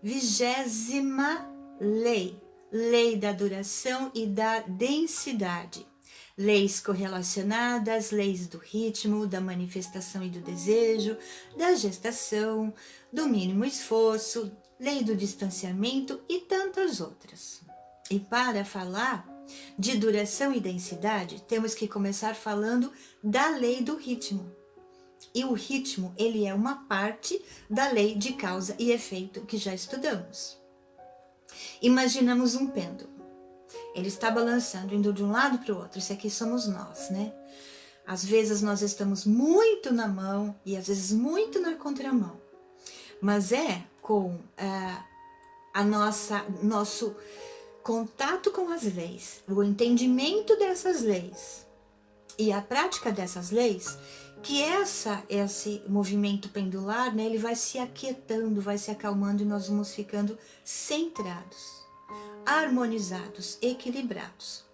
20ª lei, lei da duração e da densidade. Leis correlacionadas, leis do ritmo, da manifestação e do desejo, da gestação, do mínimo esforço, lei do distanciamento e tantas outras. E para falar de duração e densidade, temos que começar falando da lei do ritmo. E o ritmo, ele é uma parte da lei de causa e efeito que já estudamos. Imaginamos um pêndulo. Ele está balançando, indo de um lado para o outro. Isso aqui somos nós, né? Às vezes nós estamos muito na mão e às vezes muito na contramão. Mas é com nosso contato com as leis, o entendimento dessas leis e a prática dessas leis, que esse movimento pendular, né, ele vai se aquietando, vai se acalmando e nós vamos ficando centrados, harmonizados, equilibrados.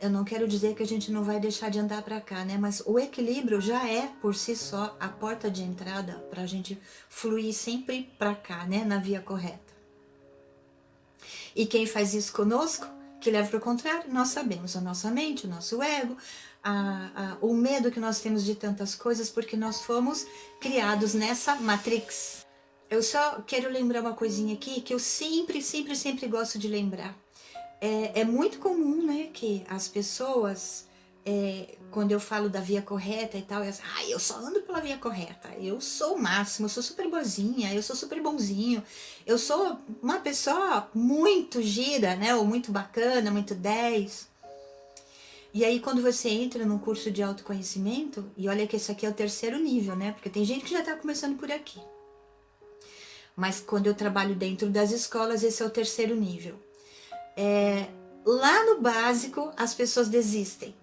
Eu não quero dizer que a gente não vai deixar de andar para cá, né? Mas o equilíbrio já é, por si só, a porta de entrada para a gente fluir sempre para cá, né? Na via correta. E quem faz isso conosco, que leva para o contrário, nós sabemos, a nossa mente, o nosso ego, o medo que nós temos de tantas coisas, porque nós fomos criados nessa matrix. Eu só quero lembrar uma coisinha aqui, que eu sempre gosto de lembrar. É muito comum, né, que as pessoas, quando eu falo da via correta e tal, eu só ando pela via correta, eu sou o máximo, eu sou super boazinha, eu sou super bonzinho, eu sou uma pessoa muito gira, né, ou muito bacana, muito 10. E aí quando você entra num curso de autoconhecimento, e olha que esse aqui é o 3º nível, né, porque tem gente que já tá começando por aqui. Mas quando eu trabalho dentro das escolas, esse é o 3º nível. Lá no básico, as pessoas desistem.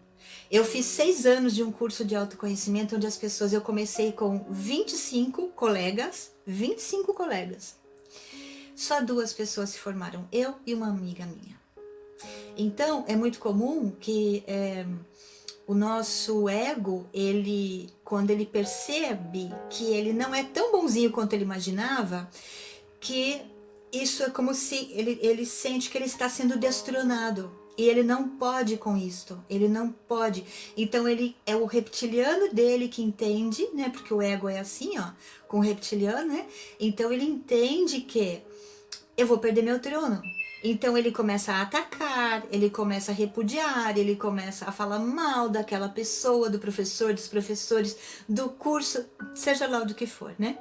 Eu fiz 6 anos de um curso de autoconhecimento onde eu comecei com 25 colegas. Só 2 pessoas se formaram, eu e uma amiga minha. Então, é muito comum que o nosso ego, quando ele percebe que ele não é tão bonzinho quanto ele imaginava, que isso é como se ele sente que ele está sendo destronado. E ele não pode com isto, ele não pode. Então ele é o reptiliano dele que entende, né? Porque o ego é assim, ó, com o reptiliano, né? Então ele entende que eu vou perder meu trono. Então ele começa a atacar, ele começa a repudiar, ele começa a falar mal daquela pessoa, do professor, dos professores, do curso, seja lá do que for, né?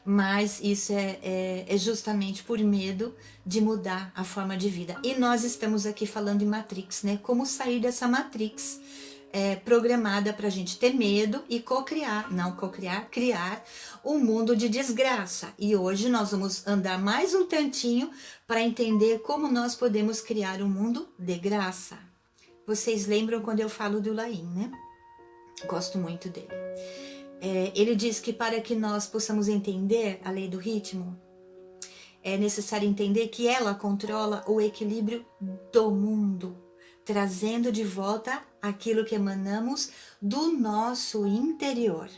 Mas isso é justamente por medo de mudar a forma de vida. E nós estamos aqui falando em Matrix, né? Como sair dessa Matrix programada para a gente ter medo e criar um mundo de desgraça. E hoje nós vamos andar mais um tantinho para entender como nós podemos criar um mundo de graça. Vocês lembram quando eu falo do Laim, né? Gosto muito dele. Ele diz que para que nós possamos entender a lei do ritmo, é necessário entender que ela controla o equilíbrio do mundo, trazendo de volta aquilo que emanamos do nosso interior.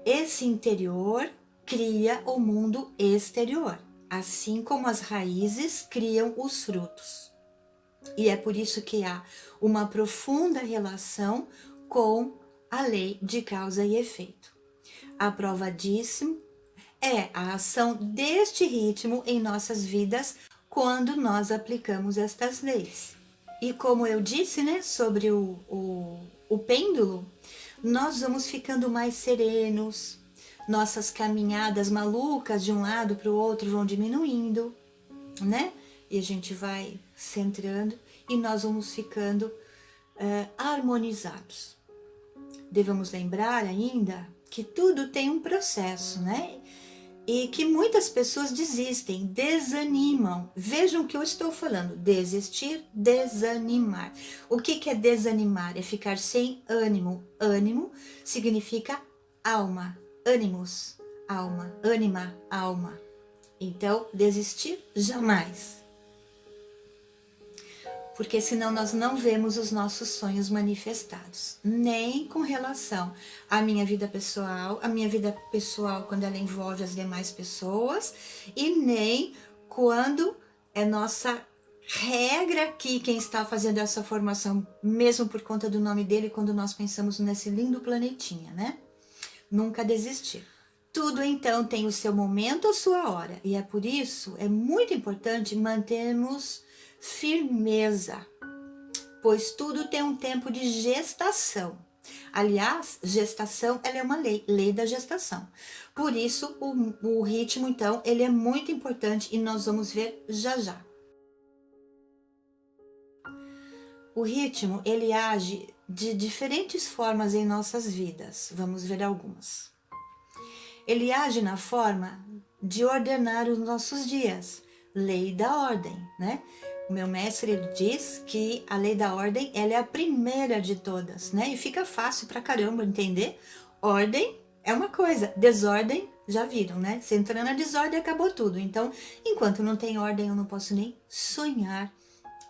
Esse interior cria o mundo exterior, assim como as raízes criam os frutos. E é por isso que há uma profunda relação com a lei de causa e efeito. A prova disso é a ação deste ritmo em nossas vidas quando nós aplicamos estas leis. E como eu disse, né, sobre o pêndulo, nós vamos ficando mais serenos, nossas caminhadas malucas de um lado para o outro vão diminuindo, né? E a gente vai centrando e nós vamos ficando harmonizados. Devemos lembrar ainda que tudo tem um processo, né? E que muitas pessoas desistem, desanimam. Vejam o que eu estou falando: desistir, desanimar. O que é desanimar? É ficar sem ânimo. Ânimo significa alma, ânimos, alma, ânima, alma. Então, desistir jamais. porque senão nós não vemos os nossos sonhos manifestados, nem com relação à minha vida pessoal, quando ela envolve as demais pessoas, e nem quando é nossa regra aqui, quem está fazendo essa formação, mesmo por conta do nome dele, quando nós pensamos nesse lindo planetinha, né? Nunca desistir. Tudo então tem o seu momento, a sua hora, e é por isso, é muito importante mantermos firmeza, pois tudo tem um tempo de gestação. Aliás, gestação, ela é uma lei da gestação. Por isso, o ritmo, então, ele é muito importante e nós vamos ver já já. O ritmo, ele age de diferentes formas em nossas vidas. Vamos ver algumas. Ele age na forma de ordenar os nossos dias. Lei da ordem, né? O meu mestre ele diz que a lei da ordem ela é a primeira de todas, né? E fica fácil pra caramba entender. Ordem é uma coisa, desordem, já viram, né? Se entrar na desordem, acabou tudo. Então, enquanto não tem ordem, eu não posso nem sonhar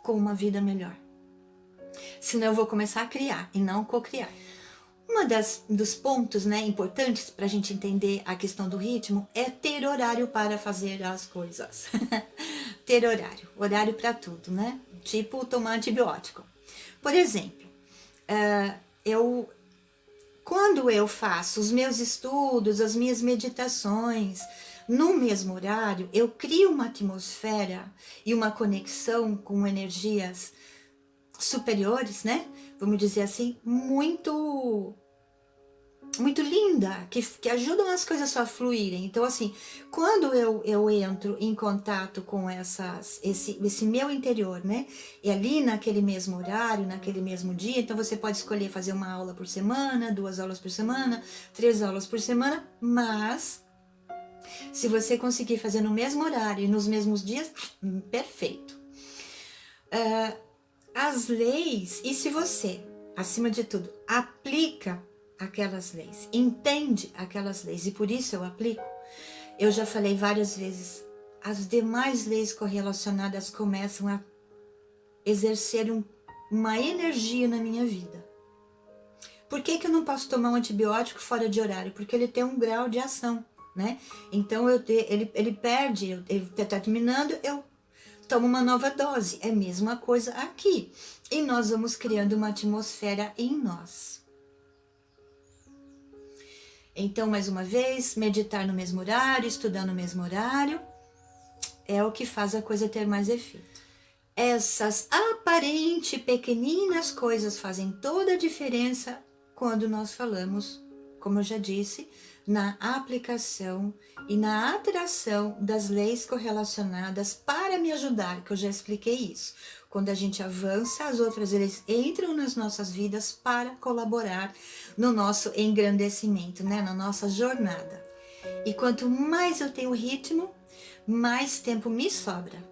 com uma vida melhor. Senão eu vou começar a criar e não cocriar. Dos pontos, né, importantes para a gente entender a questão do ritmo é ter horário para fazer as coisas. Ter horário para tudo, né? Tipo tomar antibiótico. Por exemplo, quando eu faço os meus estudos, as minhas meditações, no mesmo horário, eu crio uma atmosfera e uma conexão com energias superiores, né? Vamos dizer assim, muito linda, que ajudam as coisas a fluírem. Então, assim, quando eu entro em contato com esse meu interior, né? E ali naquele mesmo horário, naquele mesmo dia, então você pode escolher fazer uma aula por semana, 2 aulas por semana, 3 aulas por semana, mas se você conseguir fazer no mesmo horário e nos mesmos dias, perfeito. As leis, e se você, acima de tudo, aplica aquelas leis, entende aquelas leis, e por isso eu aplico, eu já falei várias vezes, as demais leis correlacionadas começam a exercer uma energia na minha vida. Por que eu não posso tomar um antibiótico fora de horário? Porque ele tem um grau de ação, né? Então ele perde, ele está terminando, eu tomo uma nova dose. É a mesma coisa aqui. E nós vamos criando uma atmosfera em nós. Então, mais uma vez, meditar no mesmo horário, estudar no mesmo horário, é o que faz a coisa ter mais efeito. Essas aparente pequeninas coisas fazem toda a diferença quando nós falamos, como eu já disse, na aplicação e na atração das leis correlacionadas para me ajudar, que eu já expliquei isso. Quando a gente avança, as outras leis entram nas nossas vidas para colaborar no nosso engrandecimento, né? Na nossa jornada. E quanto mais eu tenho ritmo, mais tempo me sobra.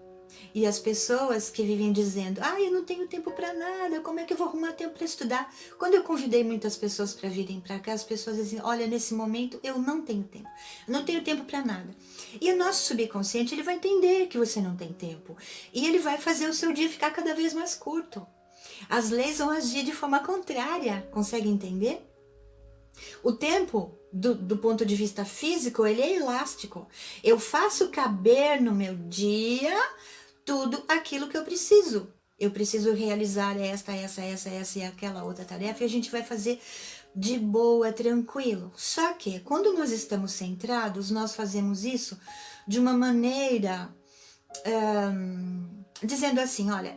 E as pessoas que vivem dizendo, eu não tenho tempo para nada, como é que eu vou arrumar tempo para estudar? Quando eu convidei muitas pessoas para virem para cá, as pessoas dizem, olha, nesse momento eu não tenho tempo, eu não tenho tempo para nada. E o nosso subconsciente, ele vai entender que você não tem tempo. E ele vai fazer o seu dia ficar cada vez mais curto. As leis vão agir de forma contrária, consegue entender? O tempo, do ponto de vista físico, ele é elástico. Eu faço caber no meu dia tudo aquilo que eu preciso. Eu preciso realizar essa e aquela outra tarefa e a gente vai fazer de boa, tranquilo. Só que quando nós estamos centrados, nós fazemos isso de uma maneira dizendo assim, olha,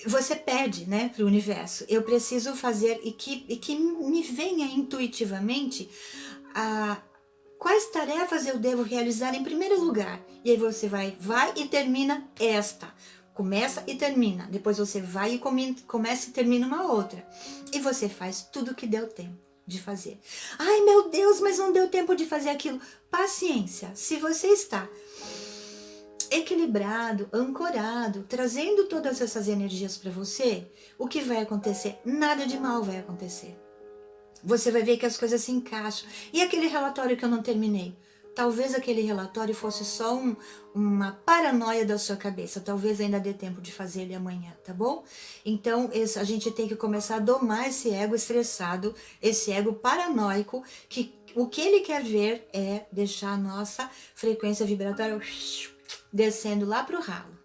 você pede, né, para o universo, eu preciso fazer e que me venha intuitivamente quais tarefas eu devo realizar em primeiro lugar. E aí você vai e termina esta. Começa e termina. Depois você vai e começa e termina uma outra. E você faz tudo que deu tempo de fazer. Ai, meu Deus, mas não deu tempo de fazer aquilo. Paciência. Se você está equilibrado, ancorado, trazendo todas essas energias para você, o que vai acontecer? Nada de mal vai acontecer. Você vai ver que as coisas se encaixam. E aquele relatório que eu não terminei? talvez aquele relatório fosse só uma paranoia da sua cabeça, talvez ainda dê tempo de fazer ele amanhã, tá bom? Então a gente tem que começar a domar esse ego estressado, esse ego paranoico, que o que ele quer ver é deixar a nossa frequência vibratória descendo lá pro ralo.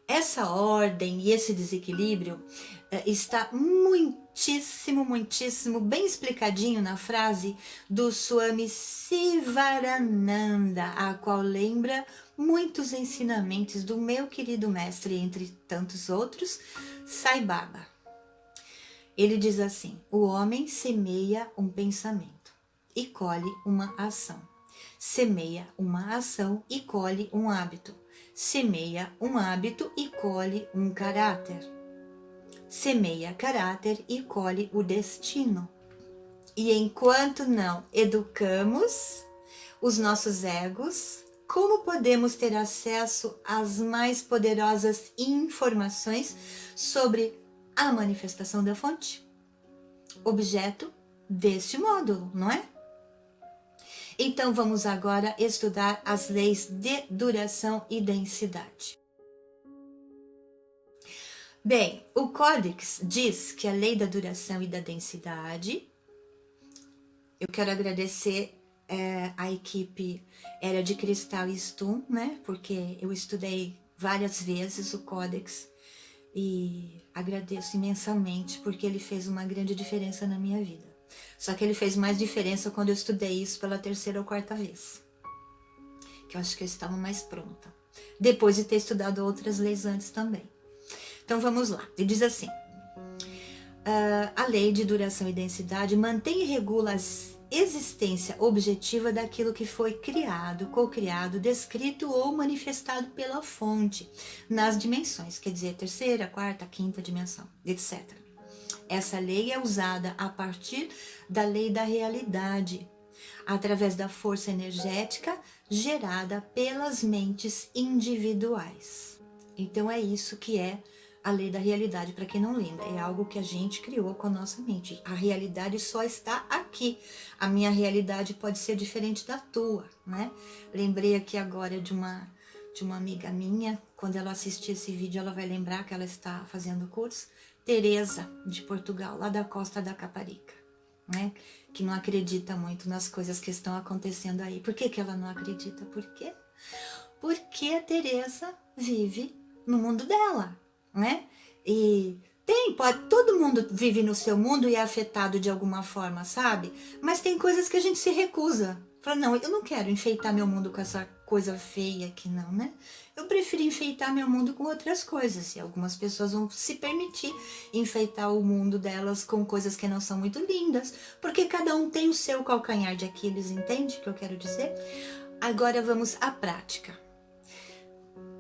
Essa ordem e esse desequilíbrio está muitíssimo bem explicadinho na frase do Swami Sivarananda, a qual lembra muitos ensinamentos do meu querido mestre, entre tantos outros, Sai Baba. Ele diz assim: o homem semeia um pensamento e colhe uma ação. Semeia uma ação e colhe um hábito. Semeia um hábito e colhe um caráter. Semeia caráter e colhe o destino. E enquanto não educamos os nossos egos, como podemos ter acesso às mais poderosas informações sobre a manifestação da fonte? Objeto deste módulo, não é? Então vamos agora estudar as leis de duração e densidade. Bem, o Códex diz que a lei da duração e da densidade, eu quero agradecer a equipe Era de Cristal e Stum, né? Porque eu estudei várias vezes o Códex e agradeço imensamente porque ele fez uma grande diferença na minha vida. Só que ele fez mais diferença quando eu estudei isso pela 3ª ou 4ª vez. Que eu acho que eu estava mais pronta. Depois de ter estudado outras leis antes também. Então vamos lá. Ele diz assim: a lei de duração e densidade mantém e regula a existência objetiva daquilo que foi criado, co-criado, descrito ou manifestado pela fonte nas dimensões, quer dizer, 3ª, 4ª, 5ª dimensão, etc. Essa lei é usada a partir da lei da realidade, através da força energética gerada pelas mentes individuais. Então é isso que é a lei da realidade, para quem não lembra, é algo que a gente criou com a nossa mente. A realidade só está aqui. A minha realidade pode ser diferente da tua, né? Lembrei aqui agora de uma amiga minha, quando ela assistir esse vídeo, ela vai lembrar que ela está fazendo curso. Teresa, de Portugal, lá da Costa da Caparica, né? Que não acredita muito nas coisas que estão acontecendo aí. Por que ela não acredita? Por quê? Porque a Teresa vive no mundo dela, né? E todo mundo vive no seu mundo e é afetado de alguma forma, sabe? Mas tem coisas que a gente se recusa. Fala, não, eu não quero enfeitar meu mundo com essa coisa feia aqui, não, né? Eu prefiro enfeitar meu mundo com outras coisas. E algumas pessoas vão se permitir enfeitar o mundo delas com coisas que não são muito lindas, porque cada um tem o seu calcanhar de Aquiles, entende o que eu quero dizer? Agora vamos à prática.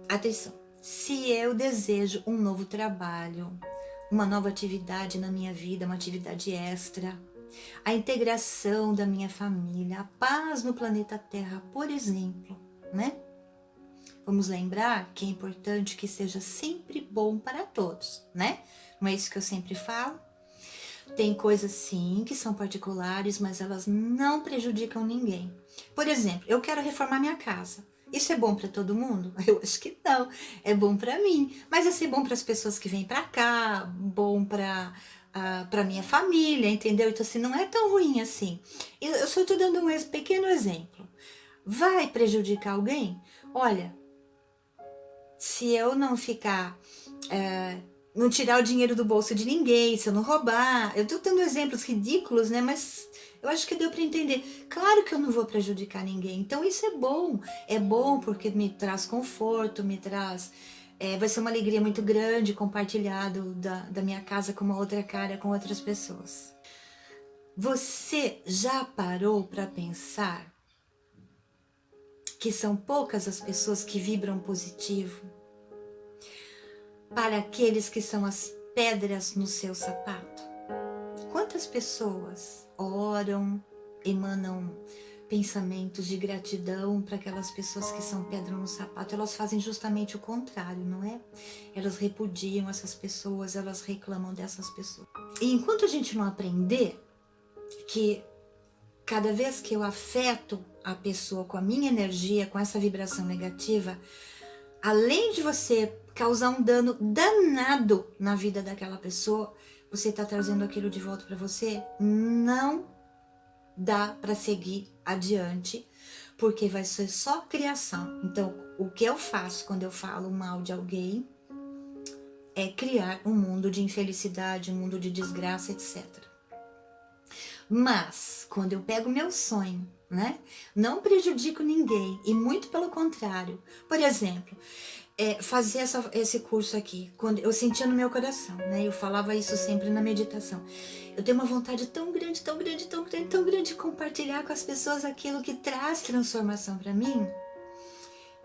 Atenção, se eu desejo um novo trabalho, uma nova atividade na minha vida, uma atividade extra, a integração da minha família, a paz no planeta Terra, por exemplo, né? Vamos lembrar que é importante que seja sempre bom para todos, né? Não é isso que eu sempre falo? Tem coisas sim que são particulares, mas elas não prejudicam ninguém. Por exemplo, eu quero reformar minha casa. Isso é bom para todo mundo? Eu acho que não. É bom para mim, mas vai ser bom para as pessoas que vêm para cá, bom para minha família, entendeu? Então assim, não é tão ruim assim. Eu só estou dando um pequeno exemplo. Vai prejudicar alguém? Olha, se eu não ficar, não tirar o dinheiro do bolso de ninguém, se eu não roubar, eu tô dando exemplos ridículos, né? Mas eu acho que deu para entender. Claro que eu não vou prejudicar ninguém. Então isso é bom porque me traz conforto, me traz, vai ser uma alegria muito grande compartilhado da minha casa com uma outra cara, com outras pessoas. Você já parou para pensar que são poucas as pessoas que vibram positivo para aqueles que são as pedras no seu sapato? Quantas pessoas oram, emanam pensamentos de gratidão para aquelas pessoas que são pedra no sapato? Elas fazem justamente o contrário, não é? Elas repudiam essas pessoas, elas reclamam dessas pessoas. E enquanto a gente não aprender que cada vez que eu afeto a pessoa com a minha energia, com essa vibração negativa, além de você causar um dano danado na vida daquela pessoa, você está trazendo aquilo de volta para você. Não dá para seguir adiante, porque vai ser só criação. Então, o que eu faço quando eu falo mal de alguém é criar um mundo de infelicidade, um mundo de desgraça, etc. Mas, quando eu pego meu sonho, né, não prejudico ninguém, e muito pelo contrário. Por exemplo, fazer esse curso aqui, quando eu sentia no meu coração, né, eu falava isso sempre na meditação. Eu tenho uma vontade tão grande, tão grande, tão grande, tão grande de compartilhar com as pessoas aquilo que traz transformação para mim,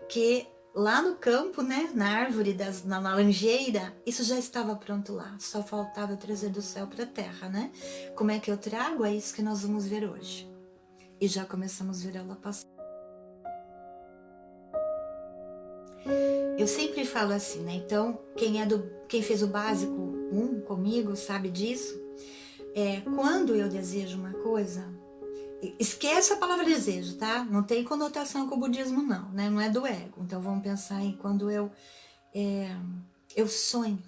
que lá no campo, né, na árvore, na laranjeira, isso já estava pronto lá. Só faltava eu trazer do céu para a terra, né? Como é que eu trago? É isso que nós vamos ver hoje. E já começamos a ver ela passar. Eu sempre falo assim, né? Então, quem fez o básico 1 comigo sabe disso. Quando eu desejo uma coisa, esquece a palavra desejo, tá? Não tem conotação com o budismo, não, né? Não é do ego. Então vamos pensar em quando eu sonho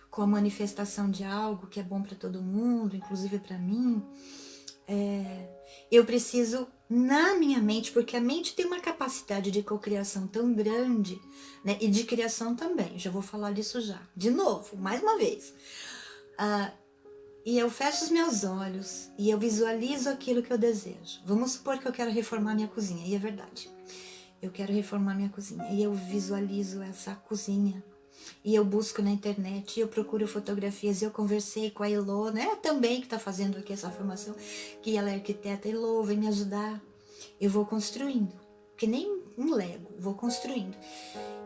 com a manifestação de algo que é bom para todo mundo, inclusive para mim. Eu preciso, na minha mente, porque a mente tem uma capacidade de cocriação tão grande, né? E de criação também. Já vou falar disso já. De novo, mais uma vez. E eu fecho os meus olhos e eu visualizo aquilo que eu desejo. Vamos supor que eu quero reformar minha cozinha, e é verdade. Eu quero reformar minha cozinha e eu visualizo essa cozinha. E eu busco na internet, eu procuro fotografias, eu conversei com a Elô, né, também que está fazendo aqui essa formação, que ela é arquiteta. Elô, vem me ajudar. Eu vou construindo, que nem um Lego, vou construindo.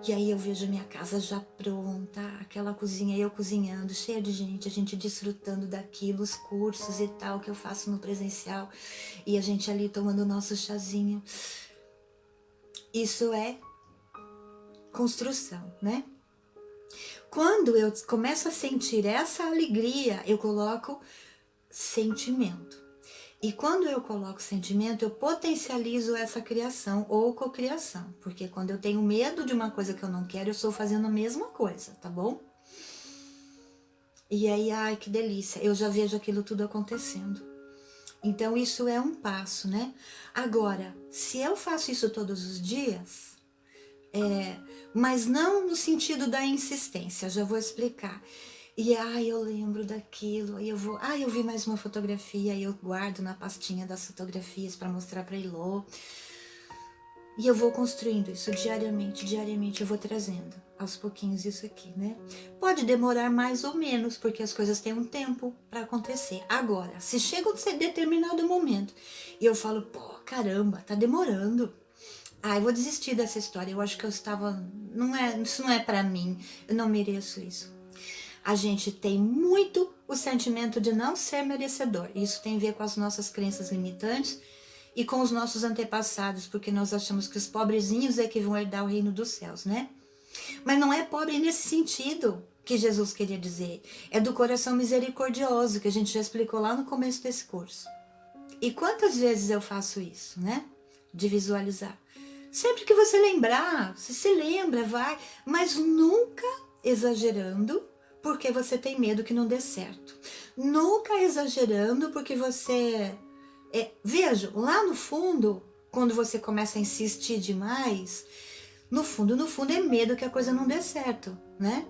E aí eu vejo minha casa já pronta, aquela cozinha, eu cozinhando, cheia de gente, a gente desfrutando daquilo, os cursos e tal que eu faço no presencial, e a gente ali tomando o nosso chazinho. Isso é construção, né? Quando eu começo a sentir essa alegria, eu coloco sentimento. E quando eu coloco sentimento, eu potencializo essa criação ou cocriação. Porque quando eu tenho medo de uma coisa que eu não quero, eu estou fazendo a mesma coisa, tá bom? E aí, ai, que delícia, eu já vejo aquilo tudo acontecendo. Então, isso é um passo, né? Agora, se eu faço isso todos os dias, mas não no sentido da insistência, já vou explicar. E eu lembro daquilo, aí eu vi mais uma fotografia, aí eu guardo na pastinha das fotografias para mostrar para Elô. E eu vou construindo isso diariamente eu vou trazendo aos pouquinhos isso aqui, né? Pode demorar mais ou menos, porque as coisas têm um tempo para acontecer. Agora, se chega um determinado momento e eu falo, pô, caramba, tá demorando. Eu vou desistir dessa história, eu acho que isso não é para mim, eu não mereço isso. A gente tem muito o sentimento de não ser merecedor. Isso tem a ver com as nossas crenças limitantes e com os nossos antepassados, porque nós achamos que os pobrezinhos é que vão herdar o reino dos céus, né? Mas não é pobre nesse sentido que Jesus queria dizer. É do coração misericordioso, que a gente já explicou lá no começo desse curso. E quantas vezes eu faço isso, né? De visualizar. Sempre que você lembrar, você se lembra, vai, mas nunca exagerando, porque você tem medo que não dê certo. Nunca exagerando porque você... Veja, lá no fundo, quando você começa a insistir demais, no fundo é medo que a coisa não dê certo, né?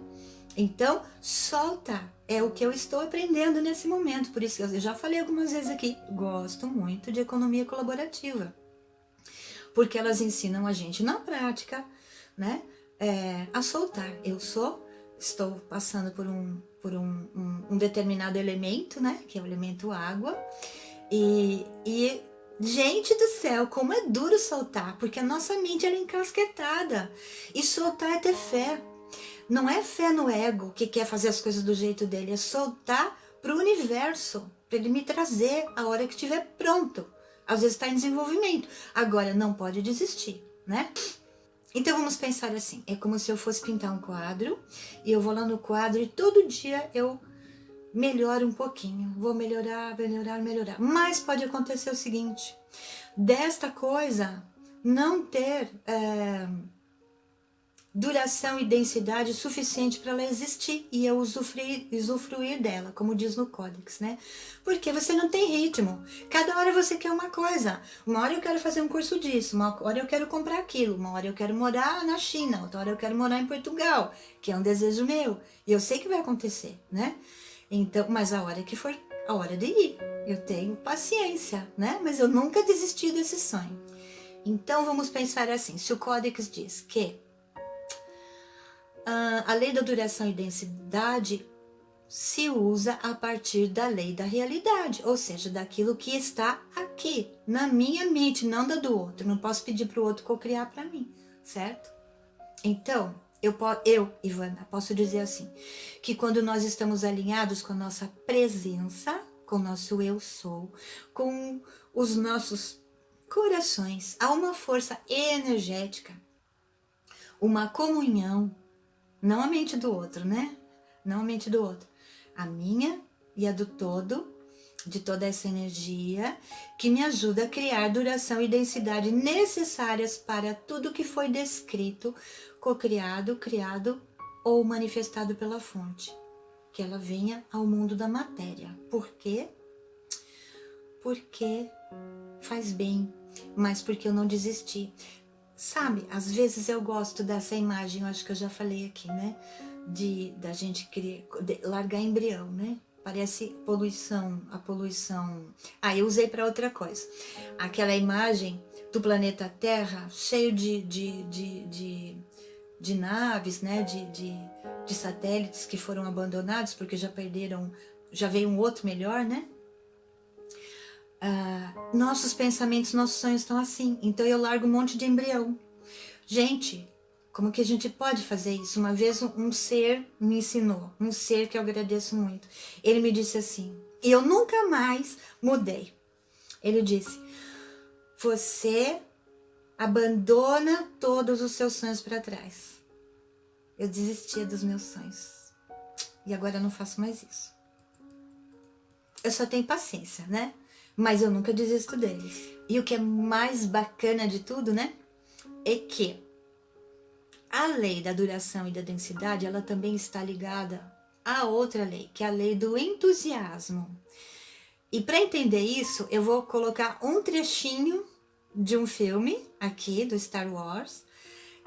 Então, solta. É o que eu estou aprendendo nesse momento. Por isso que eu já falei algumas vezes aqui, gosto muito de economia colaborativa. Porque elas ensinam a gente na prática, né? A soltar. Estou passando por um determinado elemento, né? Que é o elemento água. E gente do céu, como é duro soltar, porque a nossa mente ela é encasquetada. E soltar é ter fé. Não é fé no ego que quer fazer as coisas do jeito dele, é soltar para o universo, para ele me trazer a hora que estiver pronto. Às vezes está em desenvolvimento. Agora, não pode desistir, né? Então vamos pensar assim, é como se eu fosse pintar um quadro, e eu vou lá no quadro e todo dia eu melhora um pouquinho, vou melhorar, mas pode acontecer o seguinte, desta coisa não ter duração e densidade suficiente para ela existir e eu usufruir dela, como diz no Códex, né? Porque você não tem ritmo. Cada hora você quer uma coisa. Uma hora eu quero fazer um curso disso, uma hora eu quero comprar aquilo, uma hora eu quero morar na China, outra hora eu quero morar em Portugal, que é um desejo meu. E eu sei que vai acontecer, né? Então, mas a hora que for a hora de ir, eu tenho paciência, né? Mas eu nunca desisti desse sonho. Então vamos pensar assim, se o Códex diz que a lei da duração e densidade se usa a partir da lei da realidade, ou seja, daquilo que está aqui, na minha mente, não da do outro. Não posso pedir para o outro cocriar para mim, certo? Então, eu, Ivana, posso dizer assim, que quando nós estamos alinhados com a nossa presença, com o nosso eu sou, com os nossos corações, há uma força energética, uma comunhão, não a mente do outro, né? Não a mente do outro. A minha e a do todo, de toda essa energia, que me ajuda a criar duração e densidade necessárias para tudo que foi descrito, cocriado, criado ou manifestado pela fonte. Que ela venha ao mundo da matéria. Por quê? Porque faz bem, mas porque eu não desisti. Sabe, às vezes eu gosto dessa imagem, eu acho que eu já falei aqui, né? Da gente largar embrião, né? Parece a poluição. Eu usei para outra coisa. Aquela imagem do planeta Terra cheio de naves, né? De satélites que foram abandonados porque já perderam, já veio um outro melhor, né? Nossos pensamentos, nossos sonhos estão assim. Então eu largo um monte de embrião. Gente, como que a gente pode fazer isso? Uma vez um ser me ensinou, um ser que eu agradeço muito. Ele me disse assim, e eu nunca mais mudei. Ele disse, você abandona todos os seus sonhos para trás. Eu desistia dos meus sonhos. E agora eu não faço mais isso. Eu só tenho paciência, né? Mas eu nunca desisto deles. E o que é mais bacana de tudo, né? É que a lei da duração e da densidade, ela também está ligada a outra lei, que é a lei do entusiasmo. E para entender isso, eu vou colocar um trechinho de um filme aqui, do Star Wars,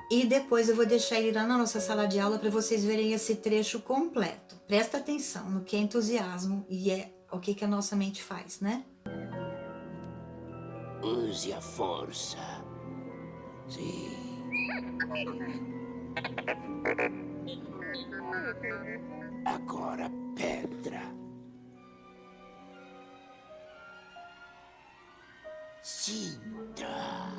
e depois eu vou deixar ele lá na nossa sala de aula para vocês verem esse trecho completo. Presta atenção no que é entusiasmo e é o que a nossa mente faz, né? Use a força. Sim. Agora pedra. Sinta.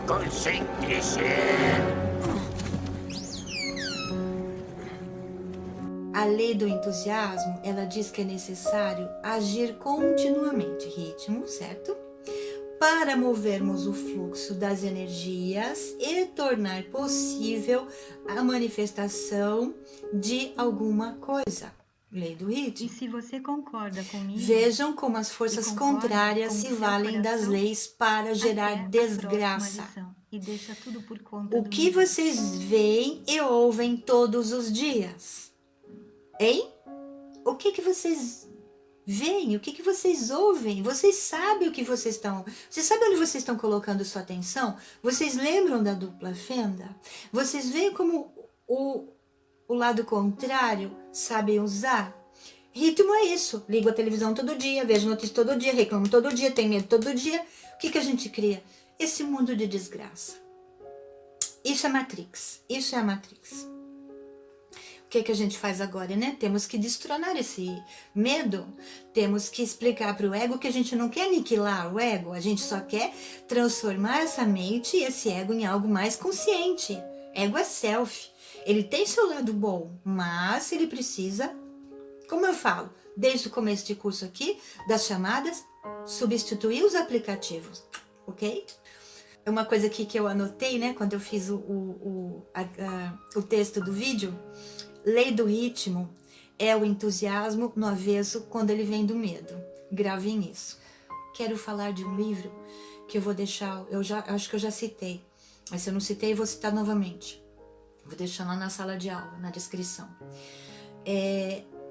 Concentre-se. A lei do entusiasmo, ela diz que é necessário agir continuamente, ritmo, certo? Para movermos o fluxo das energias e tornar possível a manifestação de alguma coisa. Lei do ritmo. E se você concorda comigo, vejam como as forças contrárias se valem das leis para gerar desgraça. E deixa tudo por conta o que vocês veem e ouvem todos os dias? Hein? O que vocês veem? O que vocês ouvem? Vocês sabem o que vocês estão... Vocês sabem onde vocês estão colocando sua atenção? Vocês lembram da dupla fenda? Vocês veem como o lado contrário sabem usar? Ritmo é isso. Ligo a televisão todo dia, vejo notícias todo dia, reclamo todo dia, tenho medo todo dia. O que a gente cria? Esse mundo de desgraça. Isso é Matrix. Isso é a Matrix. O que a gente faz agora, né? Temos que destronar esse medo. Temos que explicar para o ego que a gente não quer aniquilar o ego. A gente só quer transformar essa mente e esse ego em algo mais consciente. Ego é self. Ele tem seu lado bom, mas ele precisa, como eu falo, desde o começo de curso aqui, das chamadas substituir os aplicativos, ok? É uma coisa aqui que eu anotei, né, quando eu fiz o texto do vídeo. Lei do ritmo é o entusiasmo no avesso quando ele vem do medo. Gravem isso. Quero falar de um livro que eu vou deixar, acho que eu já citei, mas se eu não citei, eu vou citar novamente. Vou deixar lá na sala de aula, na descrição.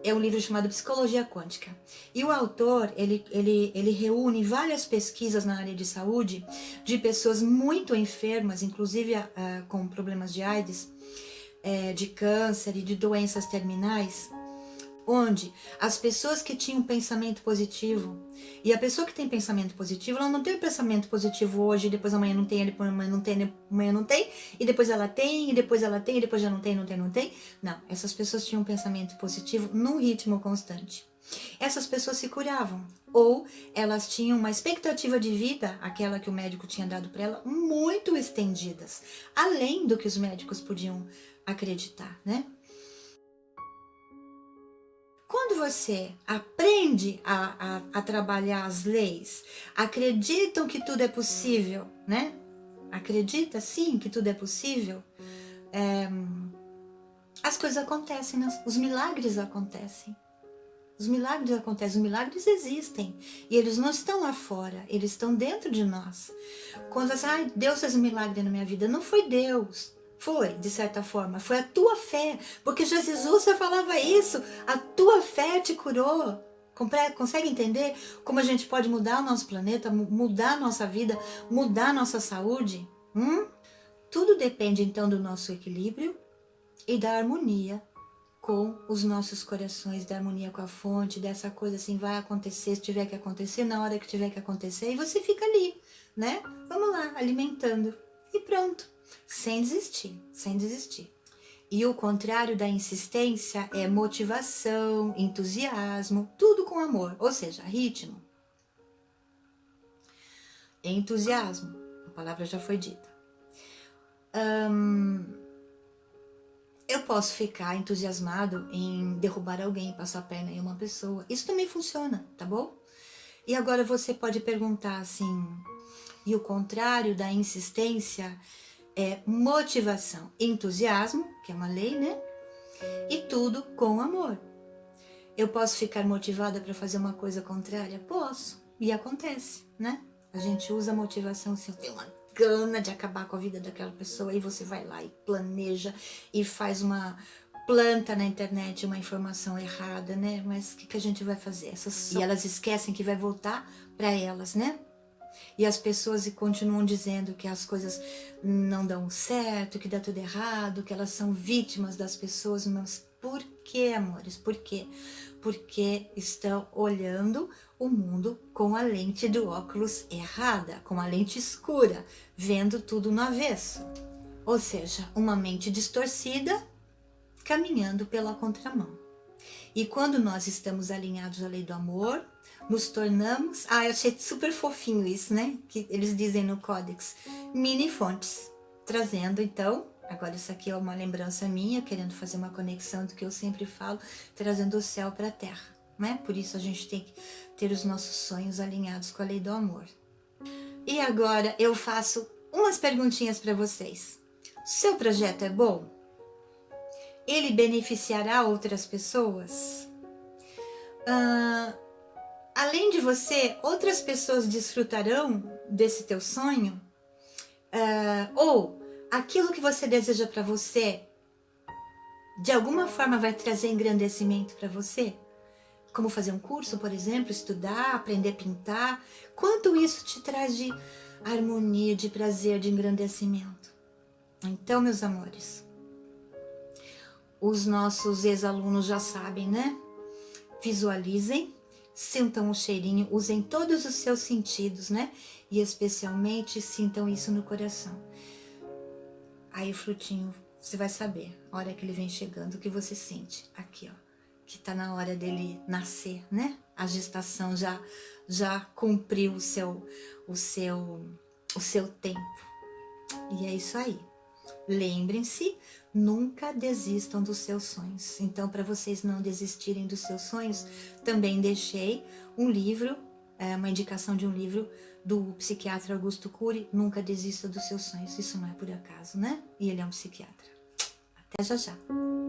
É um livro chamado Psicologia Quântica. E o autor, ele reúne várias pesquisas na área de saúde de pessoas muito enfermas, inclusive com problemas de AIDS, de câncer e de doenças terminais, onde as pessoas que tinham pensamento positivo, e a pessoa que tem pensamento positivo, ela não tem um pensamento positivo hoje, depois amanhã não tem, depois amanhã não tem, amanhã não tem, e depois ela tem, e depois ela tem, e depois já não tem, não tem, não tem. Não, essas pessoas tinham um pensamento positivo num ritmo constante. Essas pessoas se curavam, ou elas tinham uma expectativa de vida, aquela que o médico tinha dado para ela, muito estendidas, além do que os médicos podiam acreditar, né? Quando você aprende a trabalhar as leis, acreditam que tudo é possível, né? Acredita sim que tudo é possível, as coisas acontecem, os milagres acontecem. Os milagres acontecem, os milagres existem. E eles não estão lá fora, eles estão dentro de nós. Quando você diz, Deus fez um milagre na minha vida, não foi Deus. Foi, de certa forma, foi a tua fé, porque Jesus já falava isso, a tua fé te curou. Consegue entender como a gente pode mudar o nosso planeta, mudar a nossa vida, mudar a nossa saúde? Tudo depende então do nosso equilíbrio e da harmonia com os nossos corações, da harmonia com a fonte, dessa coisa assim, vai acontecer se tiver que acontecer, na hora que tiver que acontecer, e você fica ali, né? Vamos lá, alimentando, e pronto. Sem desistir, sem desistir. E o contrário da insistência é motivação, entusiasmo, tudo com amor, ou seja, ritmo. Entusiasmo, a palavra já foi dita. Eu posso ficar entusiasmado em derrubar alguém, passar a perna em uma pessoa. Isso também funciona, tá bom? E agora você pode perguntar assim, e o contrário da insistência é motivação, entusiasmo, que é uma lei, né? E tudo com amor. Eu posso ficar motivada para fazer uma coisa contrária? Posso. E acontece, né? A gente usa a motivação se eu tenho uma gana de acabar com a vida daquela pessoa, e você vai lá e planeja e faz planta na internet uma informação errada, né? Mas o que a gente vai fazer? E elas esquecem que vai voltar para elas, né? E as pessoas continuam dizendo que as coisas não dão certo, que dá tudo errado, que elas são vítimas das pessoas. Mas por quê, amores? Por quê? Porque estão olhando o mundo com a lente do óculos errada, com a lente escura, vendo tudo no avesso. Ou seja, uma mente distorcida caminhando pela contramão. E quando nós estamos alinhados à lei do amor, nos tornamos... eu achei super fofinho isso, né? Que eles dizem no Códex. Mini fontes. Trazendo, então... Agora isso aqui é uma lembrança minha, querendo fazer uma conexão do que eu sempre falo, trazendo o céu para a terra, né? Por isso a gente tem que ter os nossos sonhos alinhados com a lei do amor. E agora eu faço umas perguntinhas para vocês. Seu projeto é bom? Ele beneficiará outras pessoas? Além de você, outras pessoas desfrutarão desse teu sonho? Ou aquilo que você deseja para você, de alguma forma vai trazer engrandecimento para você? Como fazer um curso, por exemplo, estudar, aprender a pintar. Quanto isso te traz de harmonia, de prazer, de engrandecimento? Então, meus amores, os nossos ex-alunos já sabem, né? Visualizem, sintam o cheirinho, usem todos os seus sentidos, né? E especialmente sintam isso no coração. Aí o frutinho, você vai saber, a hora que ele vem chegando, o que você sente aqui, ó, que tá na hora dele nascer, né? A gestação já cumpriu o seu tempo. E é isso aí. Lembrem-se, nunca desistam dos seus sonhos. Então, para vocês não desistirem dos seus sonhos, também deixei um livro uma indicação de um livro do psiquiatra Augusto Cury, Nunca Desista dos Seus Sonhos. Isso não é por acaso, né? E ele é um psiquiatra. Até já já.